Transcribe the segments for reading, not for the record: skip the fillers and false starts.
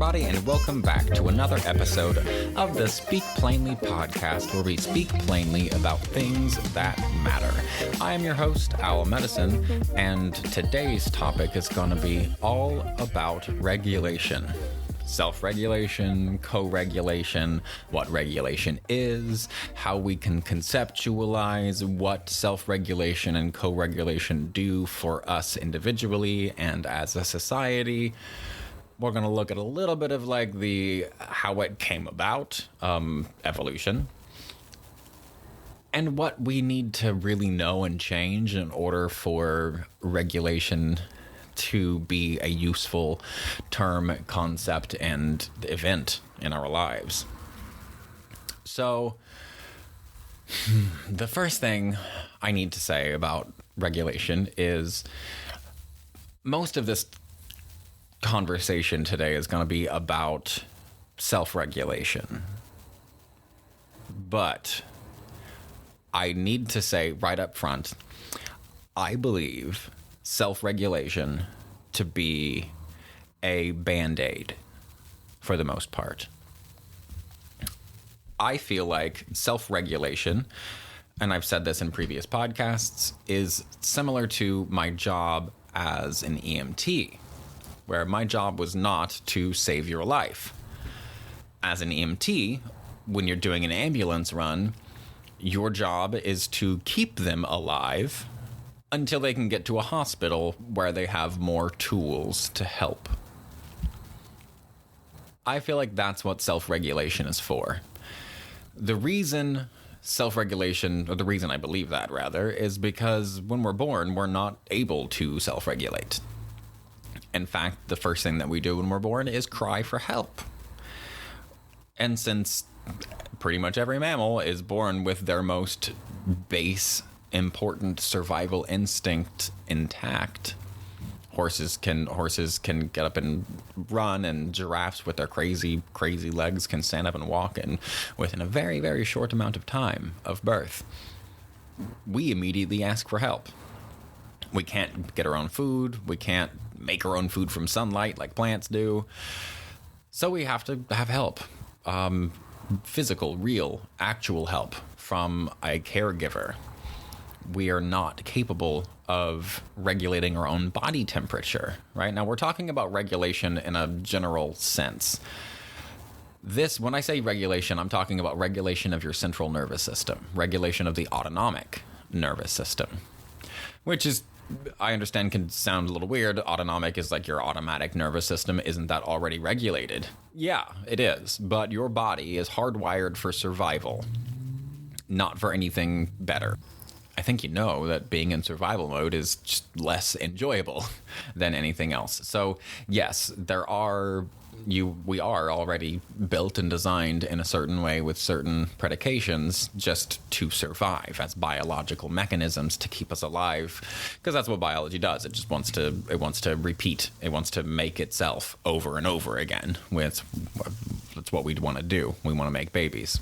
everybody, and welcome back to another episode of the Speak Plainly podcast, where we speak plainly about things that matter. I am your host, Owl Medicine, and today's topic is going to be all about regulation. Self-regulation, co-regulation, what regulation is, how we can conceptualize what self-regulation and co-regulation do for us individually and as a society. We're going to look at a little bit of how it came about, evolution, and what we need to really know and change in order for regulation to be a useful term, concept, and event in our lives. So, the first thing I need to say about regulation is most of this conversation today is going to be about self-regulation. But I need to say right up front, I believe self-regulation to be a band-aid for the most part. I feel like self-regulation, and I've said this in previous podcasts, is similar to my job as an EMT, where my job was not to save your life. As an EMT, when you're doing an ambulance run, your job is to keep them alive until they can get to a hospital where they have more tools to help. I feel like that's what self-regulation is for. The reason self-regulation, or the reason I believe that rather, is because when we're born, we're not able to self-regulate. In fact, the first thing that we do when we're born is cry for help. And since pretty much every mammal is born with their most base important survival instinct intact. Horses can get up and run, and giraffes with their crazy legs can stand up and walk, and within a very, very short amount of time of birth, we immediately ask for help. We can't get our own food. We can't make our own food from sunlight like plants do. So we have to have help. Physical, real, actual help from a caregiver. We are not capable of regulating our own body temperature, right? Now, we're talking about regulation in a general sense. When I say regulation, I'm talking about regulation of your central nervous system, regulation of the autonomic nervous system, which is, I understand, can sound a little weird. Autonomic is like your automatic nervous system. Isn't that already regulated? Yeah, it is. But your body is hardwired for survival, not for anything better. I think you know that being in survival mode is just less enjoyable than anything else. So yes, we are already built and designed in a certain way with certain predications just to survive as biological mechanisms to keep us alive, because that's what biology does. It just wants to repeat. It wants to make itself over and over again. That's what we want to do. We want to make babies.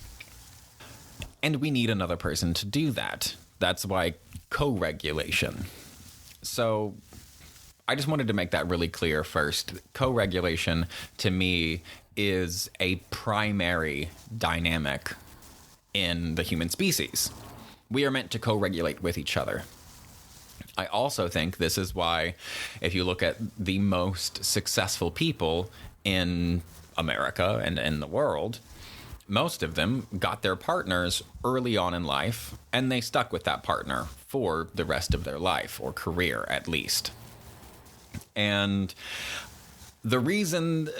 And we need another person to do that. That's why co-regulation. So I just wanted to make that really clear first. Co-regulation, to me, is a primary dynamic in the human species. We are meant to co-regulate with each other. I also think this is why, if you look at the most successful people in America and in the world, most of them got their partners early on in life, and they stuck with that partner for the rest of their life, or career at least. And the reason,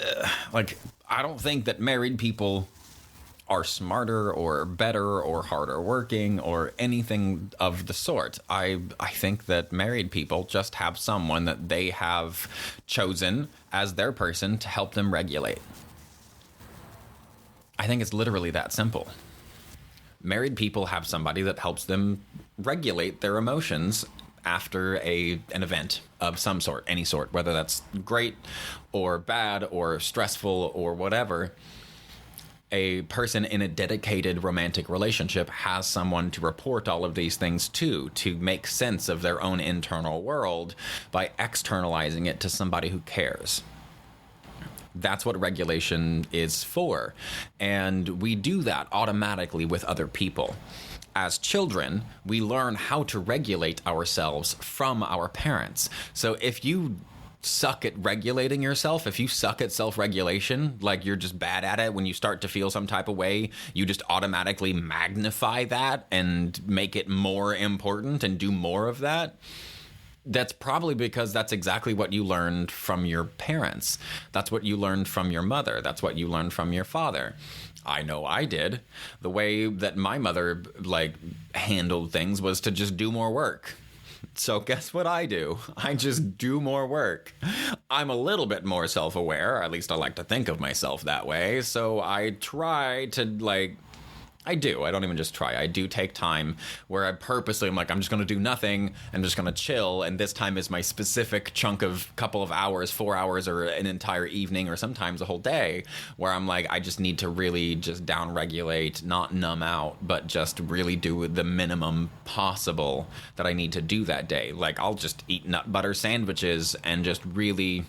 I don't think that married people are smarter or better or harder working or anything of the sort. I think that married people just have someone that they have chosen as their person to help them regulate. I think it's literally that simple. Married people have somebody that helps them regulate their emotions after an event of some sort, any sort, whether that's great or bad or stressful or whatever. A person in a dedicated romantic relationship has someone to report all of these things to make sense of their own internal world by externalizing it to somebody who cares. That's what regulation is for. And we do that automatically with other people. As children, we learn how to regulate ourselves from our parents. So if you suck at regulating yourself, if you suck at self-regulation, like you're just bad at it, when you start to feel some type of way, you just automatically magnify that and make it more important and do more of that. That's probably because that's exactly what you learned from your parents. That's what you learned from your mother. That's what you learned from your father. I know I did. The way that my mother handled things was to just do more work. So guess what I do? I just do more work. I'm a little bit more self-aware, at least I like to think of myself that way. So I try to I don't even just try. I do take time where I purposely, I'm just going to do nothing. I'm just going to chill. And this time is my specific chunk of couple of hours, 4 hours, or an entire evening, or sometimes a whole day, where I'm I just need to really just down-regulate, not numb out, but just really do the minimum possible that I need to do that day. I'll just eat nut butter sandwiches and just really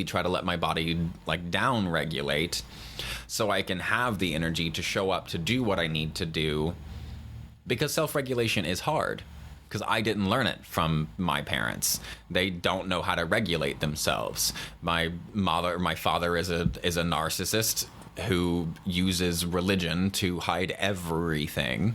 try to let my body down regulate so I can have the energy to show up to do what I need to do, because self-regulation is hard, because I didn't learn it from my parents. They don't know how to regulate themselves. My father is a narcissist who uses religion to hide everything,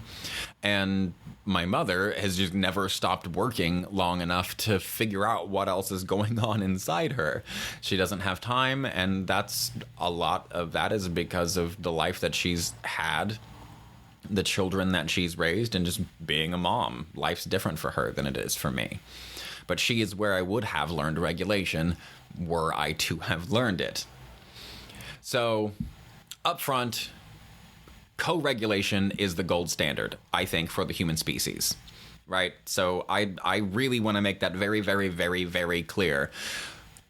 and my mother has just never stopped working long enough to figure out what else is going on inside her. She doesn't have time, and that's a lot of that is because of the life that she's had, the children that she's raised, and just being a mom. Life's different for her than it is for me. But she is where I would have learned regulation were I to have learned it. So, up front, co-regulation is the gold standard, I think, for the human species, right? So I really want to make that very, very, very, very clear.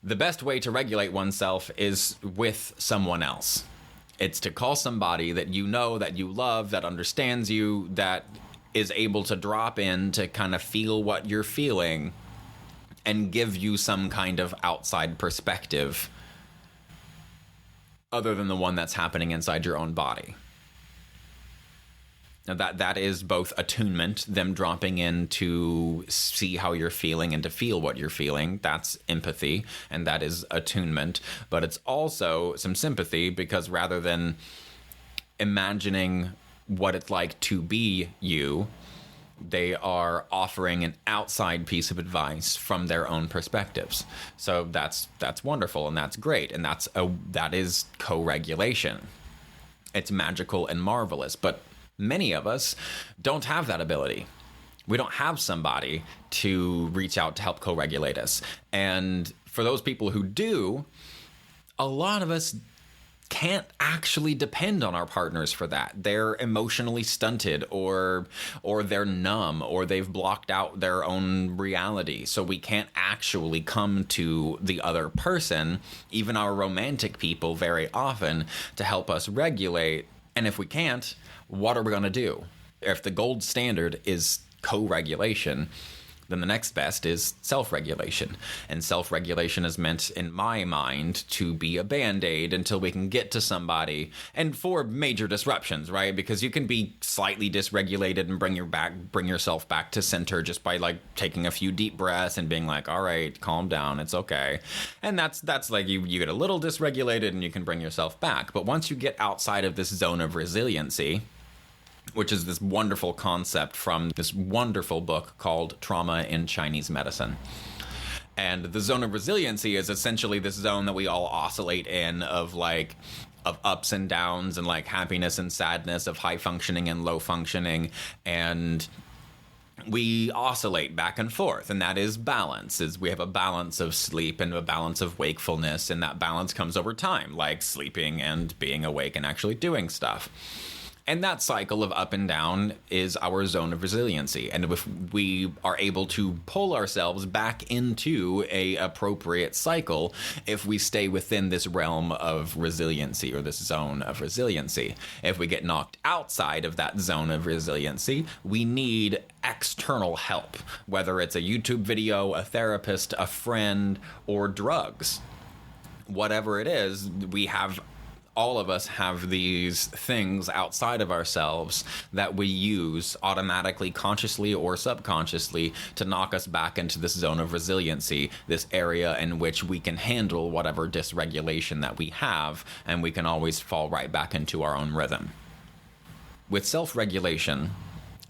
The best way to regulate oneself is with someone else. It's to call somebody that you know, that you love, that understands you, that is able to drop in to kind of feel what you're feeling and give you some kind of outside perspective other than the one that's happening inside your own body. Now that is both attunement, them dropping in to see how you're feeling and to feel what you're feeling. That's empathy, and that is attunement. But it's also some sympathy, because rather than imagining what it's like to be you, they are offering an outside piece of advice from their own perspectives. So that's wonderful, and that's great, and that is co-regulation. It's magical and marvelous, but many of us don't have that ability. We don't have somebody to reach out to help co-regulate us. And for those people who do, a lot of us can't actually depend on our partners for that. They're emotionally stunted, or they're numb, or they've blocked out their own reality. So we can't actually come to the other person, even our romantic people, very often, to help us regulate. And if we can't, what are we going to do? If the gold standard is co-regulation, then the next best is self-regulation. And self-regulation is meant, in my mind, to be a band-aid until we can get to somebody, and for major disruptions, right? Because you can be slightly dysregulated and bring yourself back to center just by taking a few deep breaths and being all right, calm down, it's okay. And that's you get a little dysregulated and you can bring yourself back. But once you get outside of this zone of resiliency, which is this wonderful concept from this wonderful book called Trauma in Chinese Medicine. And the zone of resiliency is essentially this zone that we all oscillate in of ups and downs, and happiness and sadness, of high functioning and low functioning. And we oscillate back and forth, and that is balance. We have a balance of sleep and a balance of wakefulness, and that balance comes over time, like sleeping and being awake and actually doing stuff. And that cycle of up and down is our zone of resiliency. And if we are able to pull ourselves back into a appropriate cycle, if we stay within this realm of resiliency, or this zone of resiliency. If we get knocked outside of that zone of resiliency, we need external help, whether it's a YouTube video, a therapist, a friend, or drugs. whatever it is, all of us have these things outside of ourselves that we use automatically, consciously or subconsciously, to knock us back into this zone of resiliency, this area in which we can handle whatever dysregulation that we have, and we can always fall right back into our own rhythm. With self-regulation,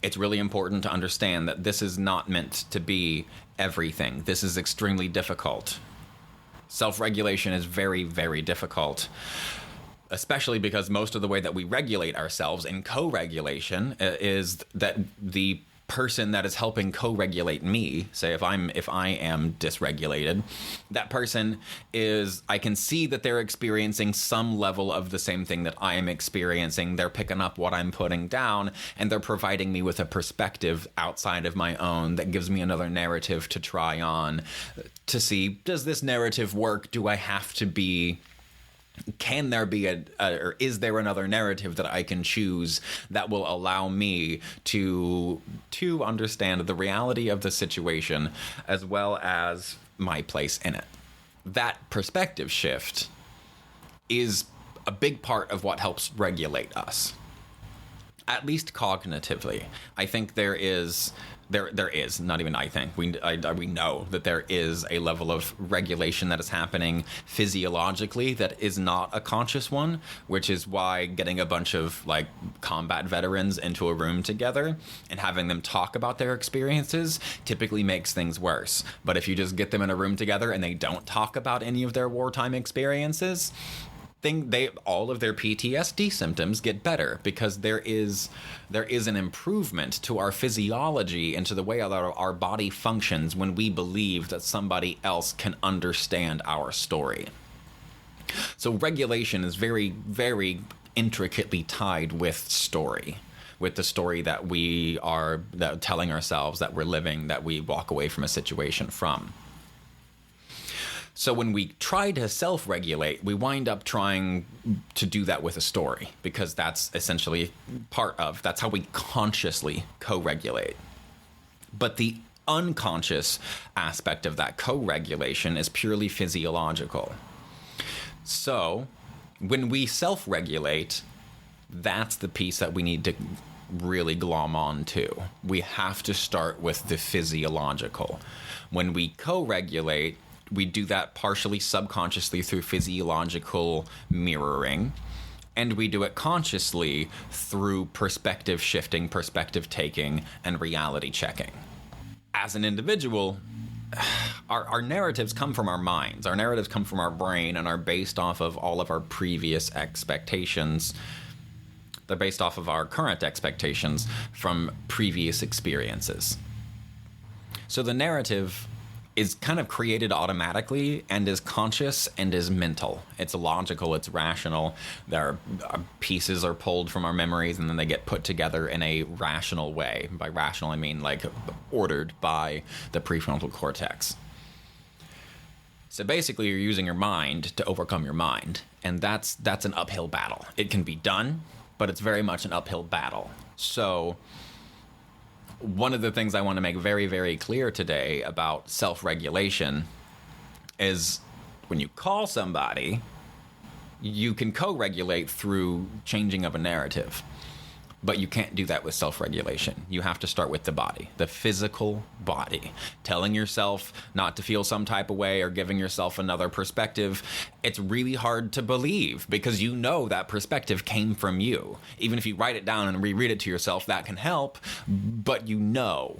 it's really important to understand that this is not meant to be everything. This is extremely difficult. Self-regulation is very, very difficult, especially because most of the way that we regulate ourselves in co-regulation is that the person that is helping co-regulate me, say if I am dysregulated, that person I can see that they're experiencing some level of the same thing that I am experiencing. They're picking up what I'm putting down, and they're providing me with a perspective outside of my own that gives me another narrative to try on to see, does this narrative work? Do I have to be... Can there be or is there another narrative that I can choose that will allow me to understand the reality of the situation as well as my place in it? That perspective shift is a big part of what helps regulate us, at least cognitively. I think there is, not even I think, we know that there is a level of regulation that is happening physiologically that is not a conscious one, which is why getting a bunch of like combat veterans into a room together and having them talk about their experiences typically makes things worse. But if you just get them in a room together and they don't talk about any of their wartime experiences, all of their PTSD symptoms get better, because there is an improvement to our physiology and to the way that our body functions when we believe that somebody else can understand our story. So regulation is very, very intricately tied with story, with the story that we are telling ourselves, that we're living, that we walk away from a situation from. So when we try to self-regulate, we wind up trying to do that with a story, because that's essentially that's how we consciously co-regulate. But the unconscious aspect of that co-regulation is purely physiological. So when we self-regulate, that's the piece that we need to really glom on to. We have to start with the physiological. When we co-regulate, we do that partially subconsciously through physiological mirroring, and we do it consciously through perspective shifting, perspective taking, and reality checking. As an individual, our narratives come from our minds. Our narratives come from our brain and are based off of all of our previous expectations. They're based off of our current expectations from previous experiences. So the narrative is kind of created automatically and is conscious and is mental. It's logical, it's rational. There are pieces are pulled from our memories and then they get put together in a rational way. By rational, I mean like ordered by the prefrontal cortex. So basically you're using your mind to overcome your mind, and that's an uphill battle. It can be done, but it's very much an uphill battle. So one of the things I want to make very, very clear today about self-regulation is when you call somebody, you can co-regulate through changing of a narrative. But you can't do that with self-regulation. You have to start with the body, the physical body. Telling yourself not to feel some type of way or giving yourself another perspective, it's really hard to believe because you know that perspective came from you. Even if you write it down and reread it to yourself, that can help, but you know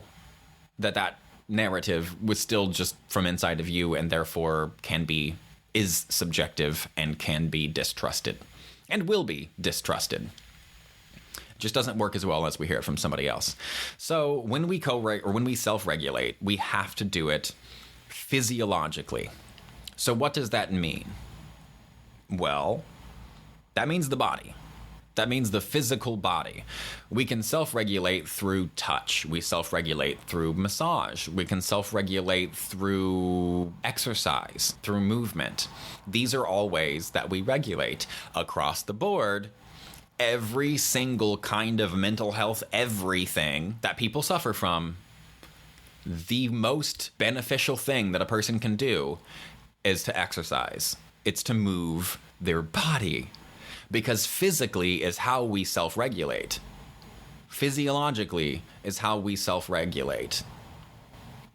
that narrative was still just from inside of you and therefore is subjective and can be distrusted and will be distrusted. Just doesn't work as well as we hear it from somebody else. So when we when we self-regulate, we have to do it physiologically. So what does that mean? Well, that means the body. That means the physical body. We can self-regulate through touch. We self-regulate through massage. We can self-regulate through exercise, through movement. These are all ways that we regulate across the board. Every single kind of mental health, everything that people suffer from, the most beneficial thing that a person can do is to exercise. It's to move their body. Because physically is how we self-regulate. Physiologically is how we self-regulate.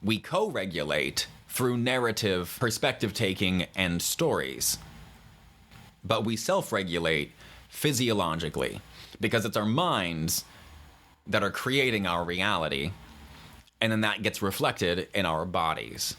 We co-regulate through narrative, perspective taking, and stories. But we self-regulate physiologically because it's our minds that are creating our reality, and then that gets reflected in our bodies.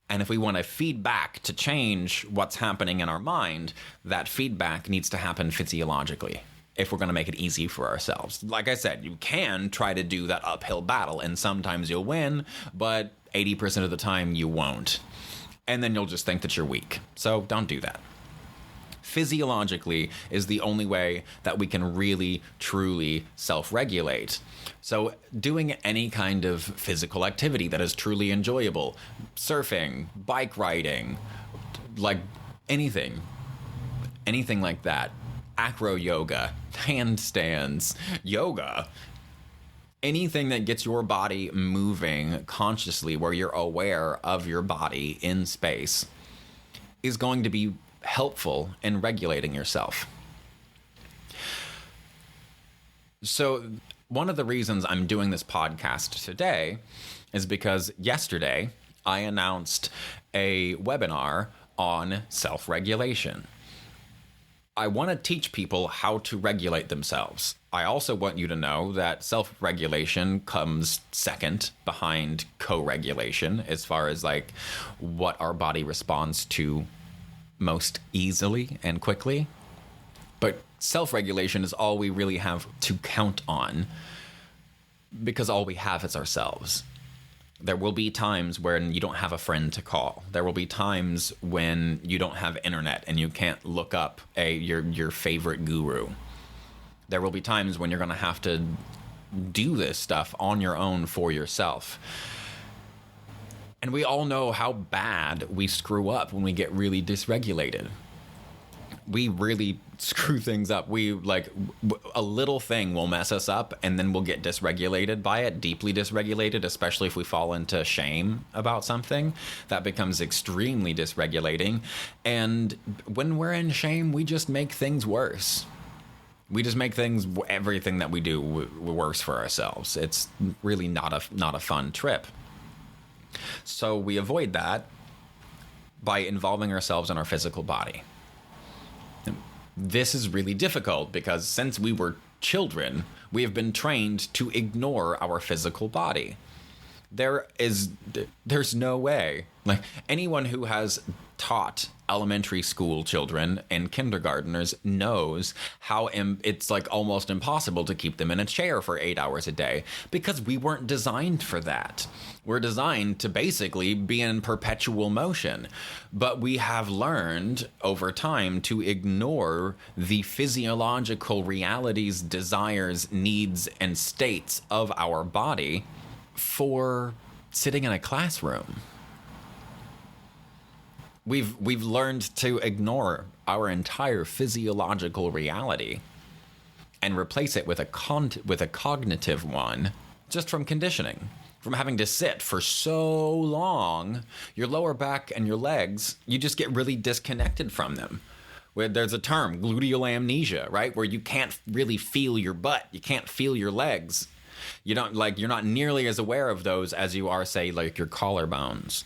And if we want to feedback to change what's happening in our mind, that feedback needs to happen physiologically if we're going to make it easy for ourselves. Like I said, you can try to do that uphill battle, and sometimes you'll win, but 80% of the time you won't. And then you'll just think that you're weak. So don't do that. Physiologically is the only way that we can really, truly self-regulate. So doing any kind of physical activity that is truly enjoyable, surfing, bike riding, like anything like that, acro yoga, handstands, yoga, anything that gets your body moving consciously where you're aware of your body in space is going to be helpful in regulating yourself. So one of the reasons I'm doing this podcast today is because yesterday I announced a webinar on self-regulation. I want to teach people how to regulate themselves. I also want you to know that self-regulation comes second behind co-regulation as far as like what our body responds to most easily and quickly. But self-regulation is all we really have to count on because all we have is ourselves. There will be times when you don't have a friend to call. There will be times when you don't have internet and you can't look up your favorite guru. There will be times when you're going to have to do this stuff on your own for yourself. And we all know how bad we screw up when we get really dysregulated. We really screw things up. A little thing will mess us up and then we'll get dysregulated by it, deeply dysregulated, especially if we fall into shame about something. That becomes extremely dysregulating. And when we're in shame, we just make things worse. We just make everything that we do worse for ourselves. It's really not a fun trip. So we avoid that by involving ourselves in our physical body. This is really difficult because since we were children, we have been trained to ignore our physical body. There's no way. Like anyone who has taught elementary school children and kindergartners knows how it's like almost impossible to keep them in a chair for 8 hours a day because we weren't designed for that. We're designed to basically be in perpetual motion, but we have learned over time to ignore the physiological realities, desires, needs, and states of our body for sitting in a classroom. We've learned to ignore our entire physiological reality and replace it with a cognitive one just from conditioning, from having to sit for so long. Your lower back and your legs, you just get really disconnected from them. Where there's a term, gluteal amnesia, right? Where you can't really feel your butt, you can't feel your legs. You're not nearly as aware of those as you are, say, like your collarbones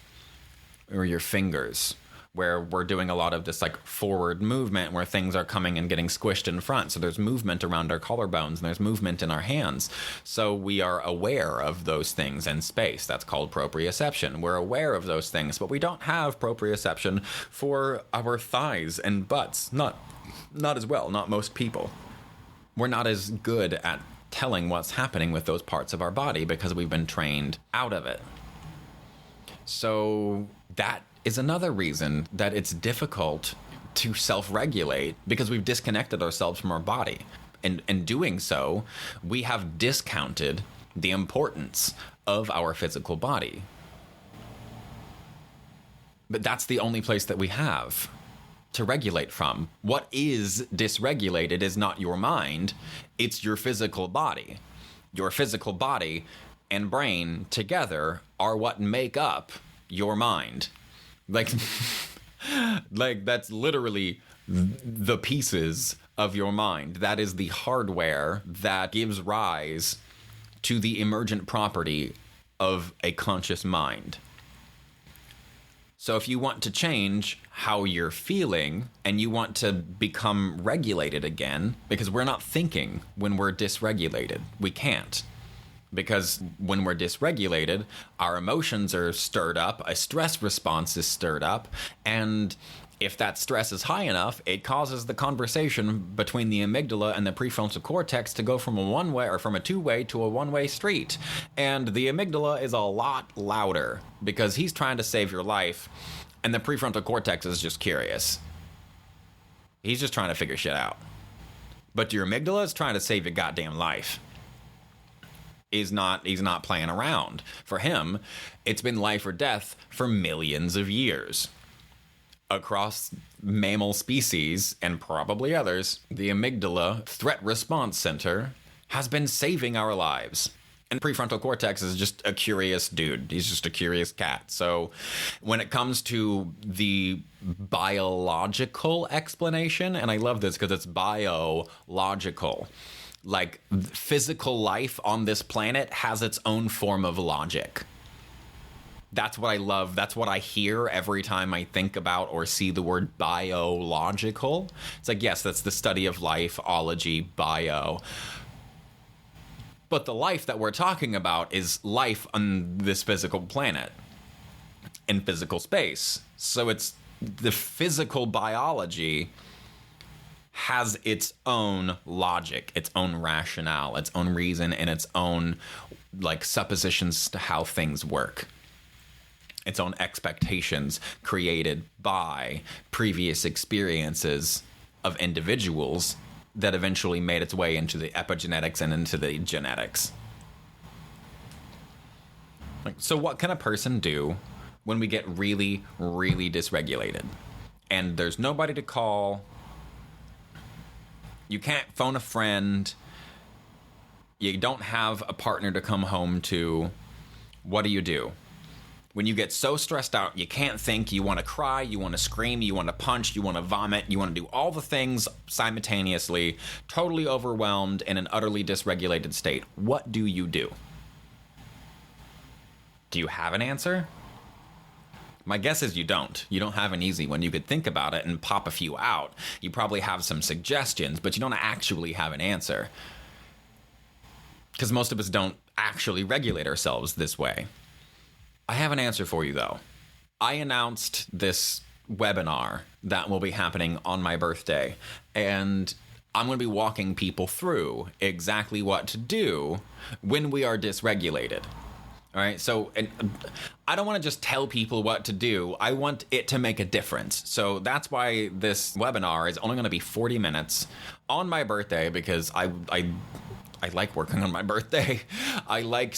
or your fingers, where we're doing a lot of this like forward movement where things are coming and getting squished in front. So there's movement around our collarbones and there's movement in our hands. So we are aware of those things in space. That's called proprioception. We're aware of those things, but we don't have proprioception for our thighs and butts. Not as well, not most people. We're not as good at telling what's happening with those parts of our body because we've been trained out of it. So that is another reason that it's difficult to self-regulate because we've disconnected ourselves from our body. And in doing so, we have discounted the importance of our physical body. But that's the only place that we have to regulate from. What is dysregulated is not your mind, it's your physical body. Your physical body and brain together are what make up your mind. Like, Like, that's literally the pieces of your mind. That is the hardware that gives rise to the emergent property of a conscious mind. So if you want to change how you're feeling and you want to become regulated again, because we're not thinking when we're dysregulated. We can't. Because when we're dysregulated, our emotions are stirred up, a stress response is stirred up, and if that stress is high enough, it causes the conversation between the amygdala and the prefrontal cortex to go from a one-way or from a two-way to a one-way street. And the amygdala is a lot louder because he's trying to save your life, and the prefrontal cortex is just curious. He's just trying to figure shit out. But your amygdala is trying to save your goddamn life. He's not playing around. For him, it's been life or death for millions of years. Across mammal species, and probably others, the amygdala threat response center has been saving our lives. And prefrontal cortex is just a curious dude. He's just a curious cat. So when it comes to the biological explanation, and I love this because it's biological, like physical life on this planet has its own form of logic. That's what I love. That's what I hear every time I think about or see the word biological. It's like, yes, that's the study of life, ology, bio. But the life that we're talking about is life on this physical planet, in physical space. So it's the physical biology has its own logic, its own rationale, its own reason, and its own like suppositions to how things work. Its own expectations created by previous experiences of individuals that eventually made its way into the epigenetics and into the genetics. So what can a person do when we get really, really dysregulated? And there's nobody to call. You can't phone a friend. You don't have a partner to come home to. What do? When you get so stressed out, you can't think, you want to cry, you want to scream, you want to punch, you want to vomit, you want to do all the things simultaneously, totally overwhelmed in an utterly dysregulated state. What do? Do you have an answer? My guess is you don't. You don't have an easy one. You could think about it and pop a few out. You probably have some suggestions, but you don't actually have an answer. Because most of us don't actually regulate ourselves this way. I have an answer for you, though. I announced this webinar that will be happening on my birthday, and I'm going to be walking people through exactly what to do when we are dysregulated. All right, so and I don't want to just tell people what to do. I want it to make a difference. So that's why this webinar is only going to be 40 minutes on my birthday, because I like working on my birthday. I like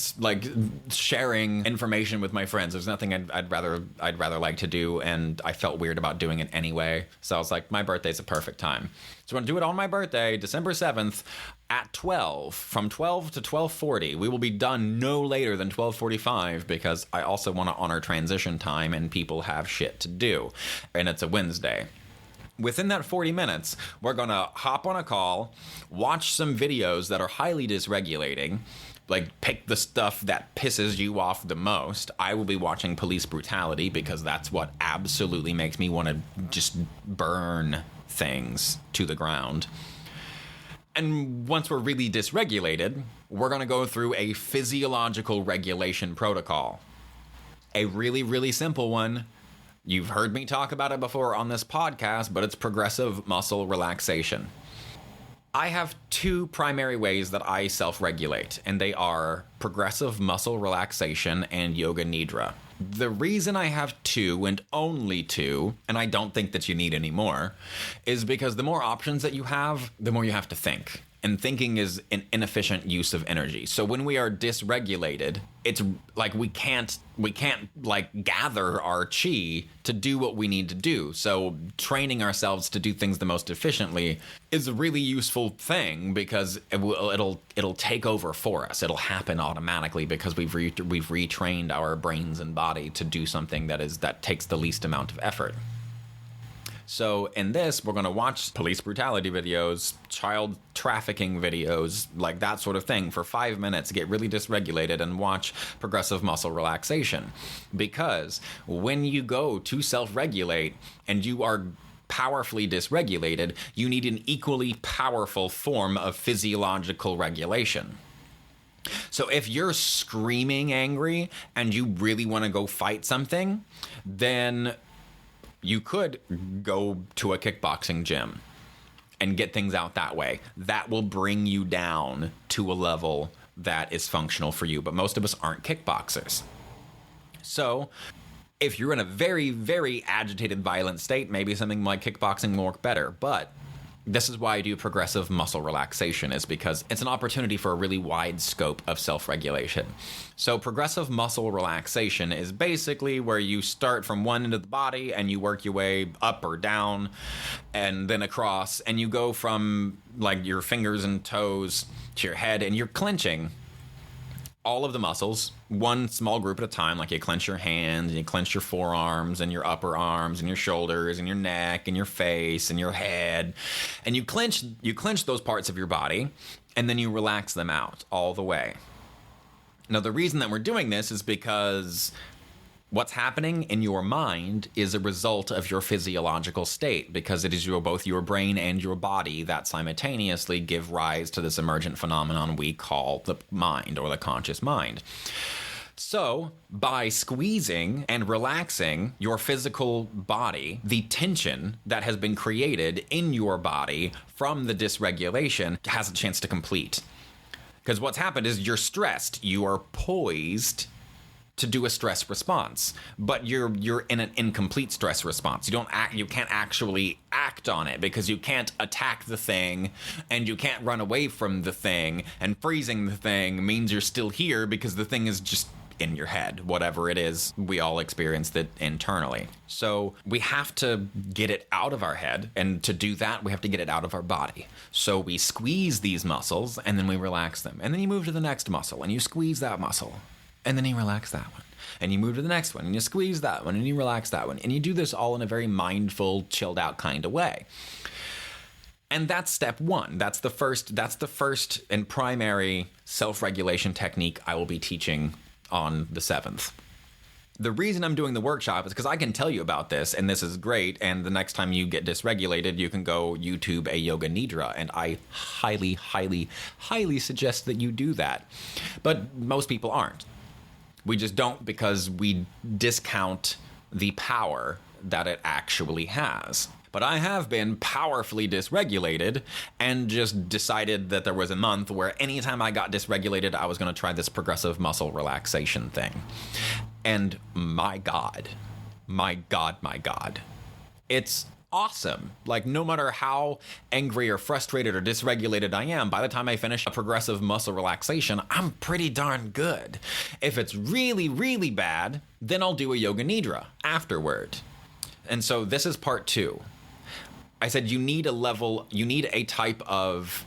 sharing information with my friends. There's nothing I'd rather like to do, and I felt weird about doing it anyway. So I was like, my birthday's a perfect time. So I'm going to do it on my birthday, December 7th at 12, from 12 to 12:40. We will be done no later than 12:45, because I also want to honor transition time and people have shit to do. And it's a Wednesday. Within that 40 minutes, we're going to hop on a call, watch some videos that are highly dysregulating, like pick the stuff that pisses you off the most. I will be watching police brutality, because that's what absolutely makes me want to just burn things to the ground. And once we're really dysregulated, we're going to go through a physiological regulation protocol. A really, really simple one. You've heard me talk about it before on this podcast, but it's progressive muscle relaxation. I have two primary ways that I self-regulate, and they are progressive muscle relaxation and yoga nidra. The reason I have two, and only two, and I don't think that you need any more, is because the more options that you have, the more you have to think. And thinking is an inefficient use of energy. So when we are dysregulated, it's like we can't like gather our chi to do what we need to do. So training ourselves to do things the most efficiently is a really useful thing, because it'll take over for us. It'll happen automatically because we've retrained our brains and body to do something that takes the least amount of effort. So in this, we're going to watch police brutality videos, child trafficking videos, like that sort of thing for 5 minutes, get really dysregulated, and watch progressive muscle relaxation. Because when you go to self-regulate and you are powerfully dysregulated, you need an equally powerful form of physiological regulation. So if you're screaming angry and you really want to go fight something, then you could go to a kickboxing gym and get things out that way. That will bring you down to a level that is functional for you. But most of us aren't kickboxers. So if you're in a very, very agitated, violent state, maybe something like kickboxing will work better. But this is why I do progressive muscle relaxation, is because it's an opportunity for a really wide scope of self-regulation. So progressive muscle relaxation is basically where you start from one end of the body and you work your way up or down and then across, and you go from like your fingers and toes to your head, and you're clenching all of the muscles, one small group at a time. Like you clench your hands and you clench your forearms and your upper arms and your shoulders and your neck and your face and your head, and you clench those parts of your body, and then you relax them out all the way. Now, the reason that we're doing this is because what's happening in your mind is a result of your physiological state, because it is both your brain and your body that simultaneously give rise to this emergent phenomenon we call the mind, or the conscious mind. So, by squeezing and relaxing your physical body, the tension that has been created in your body from the dysregulation has a chance to complete. Because what's happened is you're stressed, you are poised to do a stress response, but you're in an incomplete stress response. You can't actually act on it, because you can't attack the thing and you can't run away from the thing, and freezing the thing means you're still here because the thing is just in your head. Whatever it is, we all experience it internally. So we have to get it out of our head, and to do that, we have to get it out of our body. So we squeeze these muscles and then we relax them, and then you move to the next muscle and you squeeze that muscle, and then you relax that one. And you move to the next one, and you squeeze that one, and you relax that one. And you do this all in a very mindful, chilled out kind of way. And that's step one. That's the first and primary self-regulation technique I will be teaching on the 7th. The reason I'm doing the workshop is because I can tell you about this, and this is great, and the next time you get dysregulated, you can go YouTube a yoga nidra, and I highly, highly, highly suggest that you do that. But most people aren't. We just don't, because we discount the power that it actually has. But I have been powerfully dysregulated and just decided that there was a month where anytime I got dysregulated, I was going to try this progressive muscle relaxation thing. And my God, it's awesome. Like, no matter how angry or frustrated or dysregulated I am, by the time I finish a progressive muscle relaxation, I'm pretty darn good. If it's really, really bad, then I'll do a yoga nidra afterward. And so this is part 2. I said you need a type of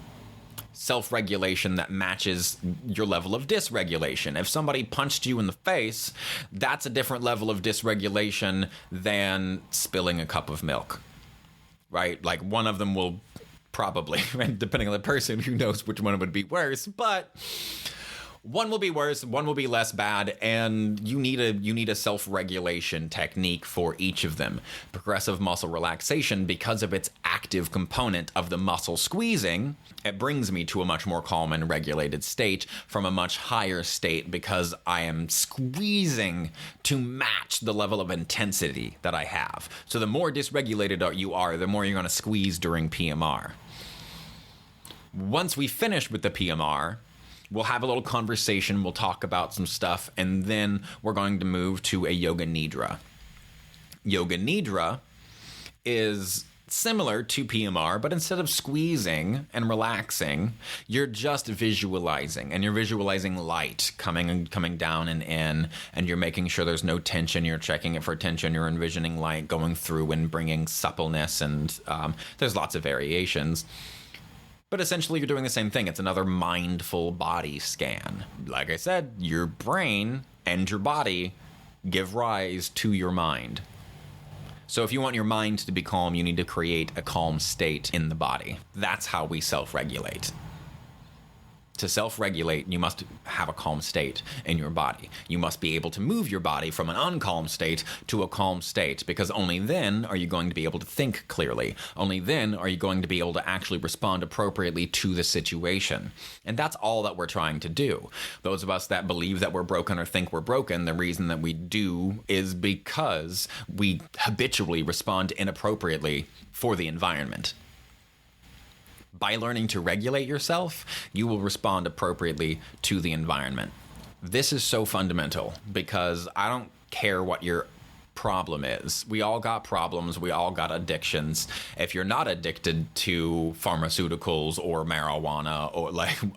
self-regulation that matches your level of dysregulation. If somebody punched you in the face, that's a different level of dysregulation than spilling a cup of milk, right? Like, one of them will probably, depending on the person, who knows which one would be worse, but one will be worse, one will be less bad, and you need a self-regulation technique for each of them. Progressive muscle relaxation, because of its active component of the muscle squeezing, it brings me to a much more calm and regulated state from a much higher state, because I am squeezing to match the level of intensity that I have. So the more dysregulated you are, the more you're going to squeeze during PMR. Once we finish with the PMR, we'll have a little conversation, we'll talk about some stuff, and then we're going to move to a yoga nidra. Yoga nidra is similar to PMR, but instead of squeezing and relaxing, you're just visualizing, and you're visualizing light coming down and in, and you're making sure there's no tension. You're checking it for tension. You're envisioning light going through and bringing suppleness, and there's lots of variations. But essentially, you're doing the same thing. It's another mindful body scan. Like I said, your brain and your body give rise to your mind. So if you want your mind to be calm, you need to create a calm state in the body. That's how we self-regulate. To self-regulate, you must have a calm state in your body. You must be able to move your body from an uncalm state to a calm state, because only then are you going to be able to think clearly. Only then are you going to be able to actually respond appropriately to the situation. And that's all that we're trying to do. Those of us that believe that we're broken or think we're broken, the reason that we do is because we habitually respond inappropriately for the environment. By learning to regulate yourself, you will respond appropriately to the environment. This is so fundamental because I don't care what your problem is. We all got problems. We all got addictions. If you're not addicted to pharmaceuticals or marijuana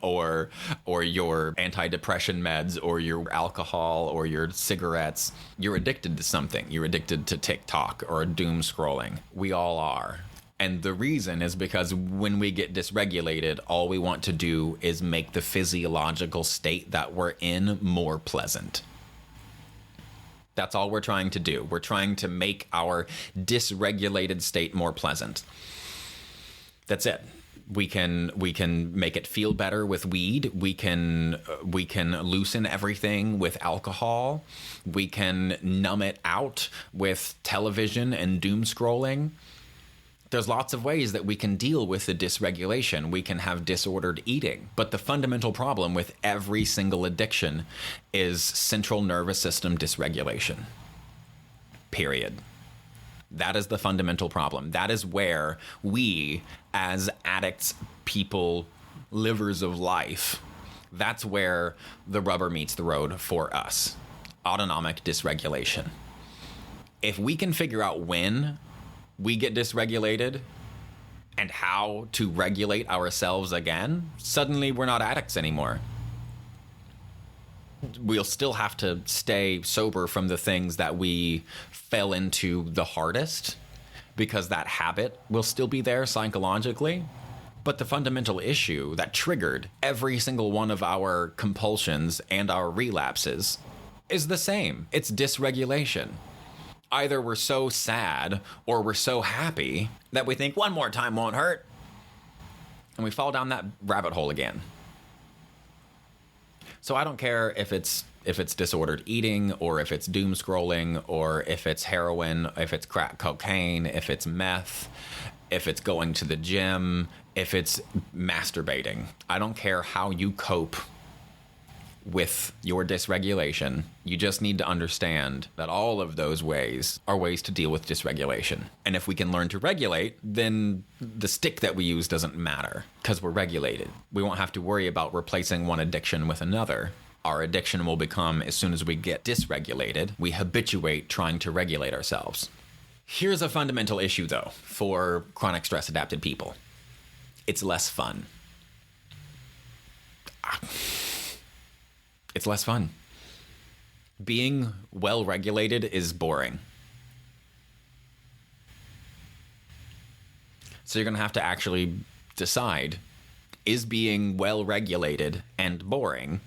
or your antidepressant meds or your alcohol or your cigarettes, you're addicted to something. You're addicted to TikTok or doom scrolling. We all are. And the reason is because when we get dysregulated, all we want to do is make the physiological state that we're in more pleasant. That's all we're trying to do. We're trying to make our dysregulated state more pleasant. That's it. We can make it feel better with weed. We can loosen everything with alcohol. We can numb it out with television and doom scrolling. There's lots of ways that we can deal with the dysregulation. We can have disordered eating. But the fundamental problem with every single addiction is central nervous system dysregulation. Period. That is the fundamental problem. That is where we, as addicts, people, livers of life, that's where the rubber meets the road for us. Autonomic dysregulation. If we can figure out when we get dysregulated and how to regulate ourselves again, suddenly we're not addicts anymore. We'll still have to stay sober from the things that we fell into the hardest, because that habit will still be there psychologically. But the fundamental issue that triggered every single one of our compulsions and our relapses is the same. It's dysregulation. Either we're so sad or we're so happy that we think one more time won't hurt, and we fall down that rabbit hole again. So I don't care if it's disordered eating, or if it's doom scrolling, or if it's heroin, if it's crack cocaine, if it's meth, if it's going to the gym, if it's masturbating. I don't care how you cope with your dysregulation. You just need to understand that all of those ways are ways to deal with dysregulation. And if we can learn to regulate, then the stick that we use doesn't matter, because we're regulated. We won't have to worry about replacing one addiction with another. Our addiction will become, as soon as we get dysregulated, we habituate trying to regulate ourselves. Here's a fundamental issue, though, for chronic stress adapted people. It's less fun. It's less fun. Being well regulated is boring. So you're going to have to actually decide, is being well regulated and boring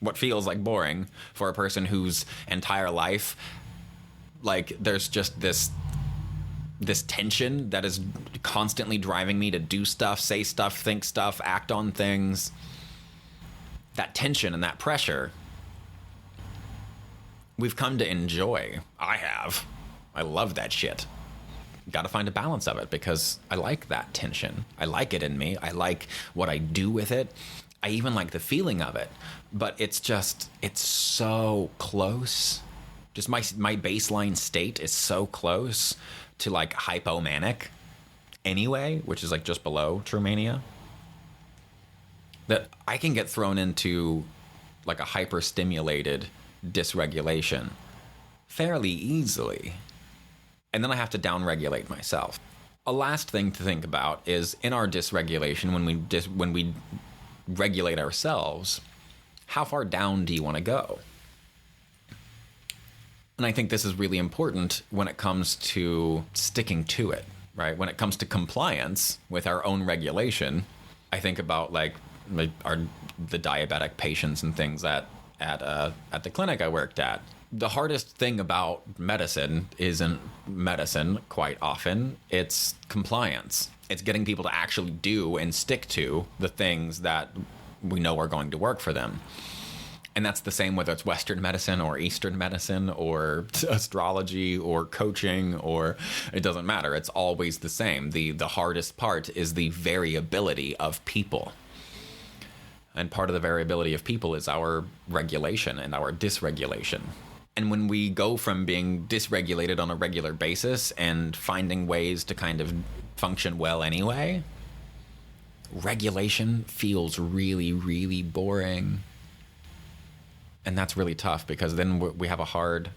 what feels like boring for a person whose entire life, like, there's just this tension that is constantly driving me to do stuff, say stuff, think stuff, act on things. That tension and that pressure, we've come to enjoy. I have. I love that shit. Got to find a balance of it, because I like that tension. I like it in me. I like what I do with it. I even like the feeling of it. But it's so close. Just my baseline state is so close to like hypomanic anyway, which is like just below true mania, that I can get thrown into like a hyper-stimulated dysregulation fairly easily. And then I have to downregulate myself. A last thing to think about is, in our dysregulation, when we regulate ourselves, how far down do you want to go? And I think this is really important when it comes to sticking to it, right? When it comes to compliance with our own regulation, I think about the diabetic patients and things at the clinic I worked at. The hardest thing about medicine isn't medicine quite often. It's compliance. It's getting people to actually do and stick to the things that we know are going to work for them. And that's the same whether it's Western medicine or Eastern medicine or astrology or coaching, or it doesn't matter. It's always the same. The hardest part is the variability of people. And part of the variability of people is our regulation and our dysregulation. And when we go from being dysregulated on a regular basis and finding ways to kind of function well anyway, regulation feels really, really boring. And that's really tough, because then we've got a hard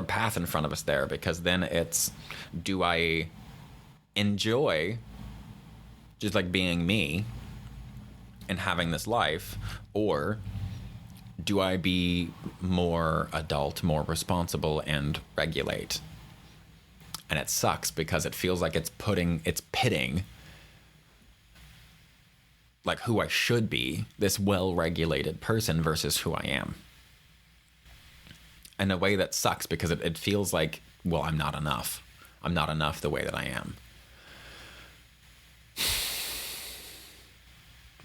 path in front of us there, because then it's, do I enjoy just like being me and having this life, or do I be more adult, more responsible, and regulate? And it sucks, because it feels like it's pitting like who I should be, this well-regulated person, versus who I am. In a way that sucks, because it feels like, well, I'm not enough. I'm not enough the way that I am.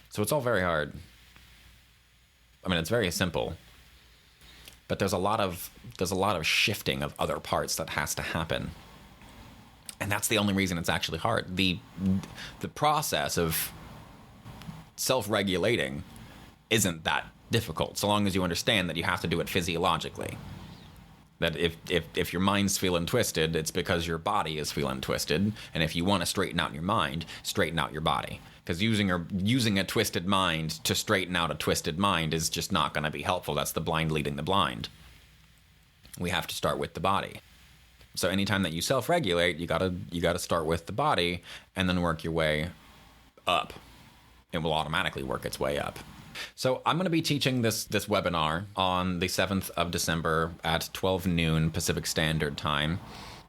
So it's all very hard. I mean, it's very simple, but there's a lot of shifting of other parts that has to happen. And that's the only reason it's actually hard. The process of self-regulating isn't that difficult, so long as you understand that you have to do it physiologically. That if your mind's feeling twisted, it's because your body is feeling twisted. And if you want to straighten out your mind, straighten out your body. Because using a twisted mind to straighten out a twisted mind is just not going to be helpful. That's the blind leading the blind. We have to start with the body. So anytime that you self-regulate, you gotta start with the body and then work your way up. It will automatically work its way up. So I'm going to be teaching this webinar on the 7th of December at 12 noon Pacific Standard Time,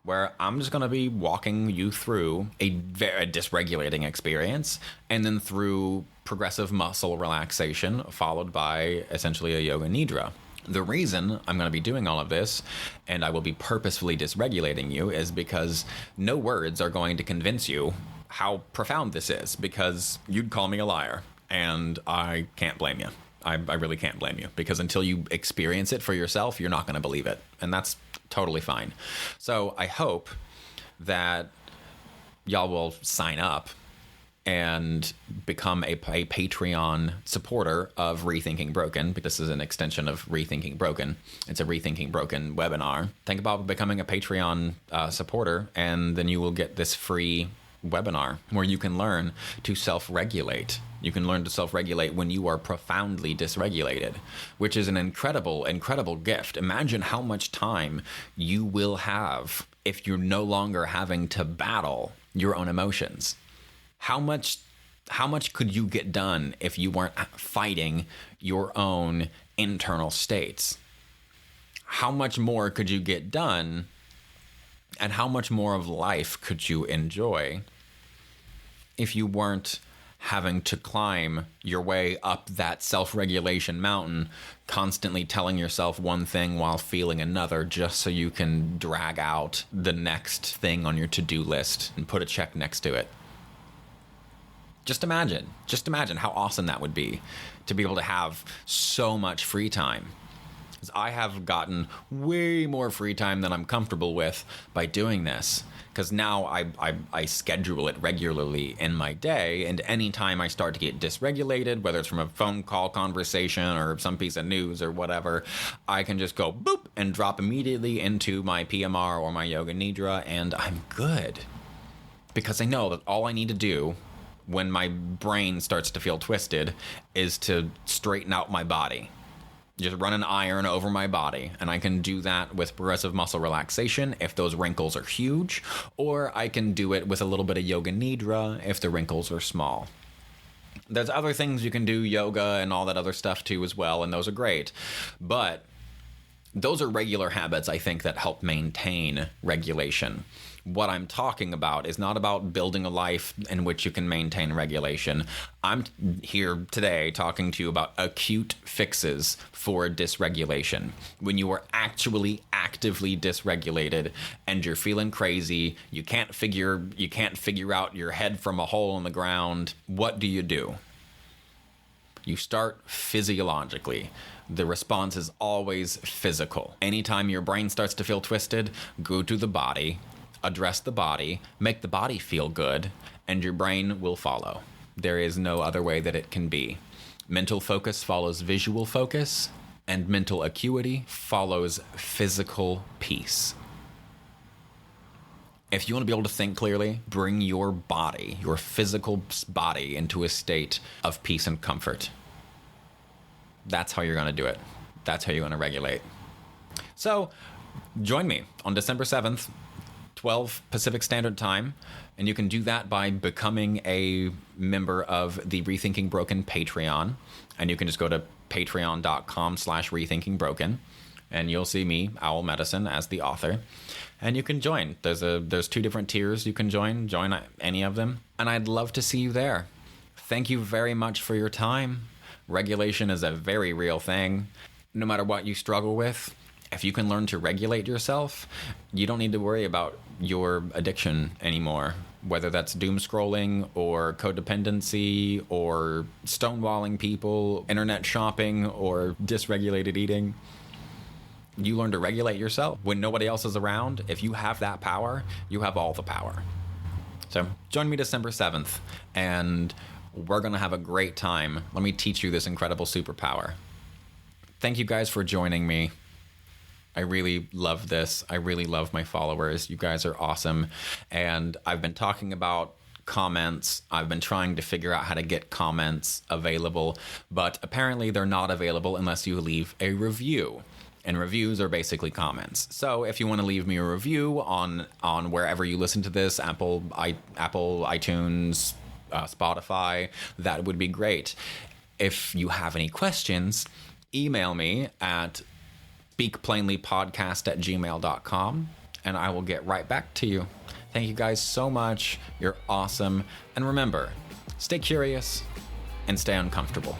where I'm just going to be walking you through a very dysregulating experience, and then through progressive muscle relaxation, followed by essentially a yoga nidra. The reason I'm going to be doing all of this, and I will be purposefully dysregulating you, is because no words are going to convince you how profound this is, because you'd call me a liar, and I can't blame you. I really can't blame you, because until you experience it for yourself, you're not going to believe it, and that's totally fine. So I hope that y'all will sign up and become a Patreon supporter of Rethinking Broken. This is an extension of Rethinking Broken. It's a Rethinking Broken webinar. Think about becoming a Patreon supporter, and then you will get this free webinar where you can learn to self-regulate. You can learn to self-regulate when you are profoundly dysregulated, which is an incredible, incredible gift. Imagine how much time you will have if you're no longer having to battle your own emotions. How much could you get done if you weren't fighting your own internal states? How much more could you get done, and how much more of life could you enjoy if you weren't having to climb your way up that self-regulation mountain, constantly telling yourself one thing while feeling another, just so you can drag out the next thing on your to-do list and put a check next to it? Just imagine how awesome that would be, to be able to have so much free time. Because I have gotten way more free time than I'm comfortable with by doing this. Because now I schedule it regularly in my day, and anytime I start to get dysregulated, whether it's from a phone call conversation or some piece of news or whatever, I can just go boop and drop immediately into my PMR or my yoga nidra, and I'm good. Because I know that all I need to do when my brain starts to feel twisted is to straighten out my body. Just run an iron over my body, and I can do that with progressive muscle relaxation if those wrinkles are huge, or I can do it with a little bit of yoga nidra if the wrinkles are small. There's other things you can do, yoga and all that other stuff too as well, and those are great. But those are regular habits, I think, that help maintain regulation. What I'm talking about is not about building a life in which you can maintain regulation. I'm here today talking to you about acute fixes for dysregulation. When you are actually actively dysregulated and you're feeling crazy, you can't figure out your head from a hole in the ground, what do? You start physiologically. The response is always physical. Anytime your brain starts to feel twisted, go to the body, address the body, make the body feel good, and your brain will follow. There is no other way that it can be. Mental focus follows visual focus, and mental acuity follows physical peace. If you want to be able to think clearly, bring your body, your physical body, into a state of peace and comfort. That's how you're going to do it. That's how you're going to regulate. So, join me on December 7th, 12 Pacific Standard Time, and you can do that by becoming a member of the Rethinking Broken Patreon, and you can just go to patreon.com/rethinkingbroken, and you'll see me, Owl Medicine, as the author. And you can join. There's 2 different tiers you can join. Join any of them. And I'd love to see you there. Thank you very much for your time. Regulation is a very real thing. No matter what you struggle with, if you can learn to regulate yourself, you don't need to worry about your addiction anymore. Whether that's doom scrolling or codependency or stonewalling people, internet shopping, or dysregulated eating. You learn to regulate yourself when nobody else is around. If you have that power, you have all the power. So join me December 7th, and we're going to have a great time. Let me teach you this incredible superpower. Thank you guys for joining me. I really love this. I really love my followers. You guys are awesome. And I've been talking about comments. I've been trying to figure out how to get comments available, but apparently they're not available unless you leave a review. And reviews are basically comments. So if you want to leave me a review on wherever you listen to this, Apple, iTunes, Spotify, that would be great. If you have any questions, email me at speakplainlypodcast@gmail.com, and I will get right back to you. Thank you guys so much. You're awesome. And remember, stay curious and stay uncomfortable.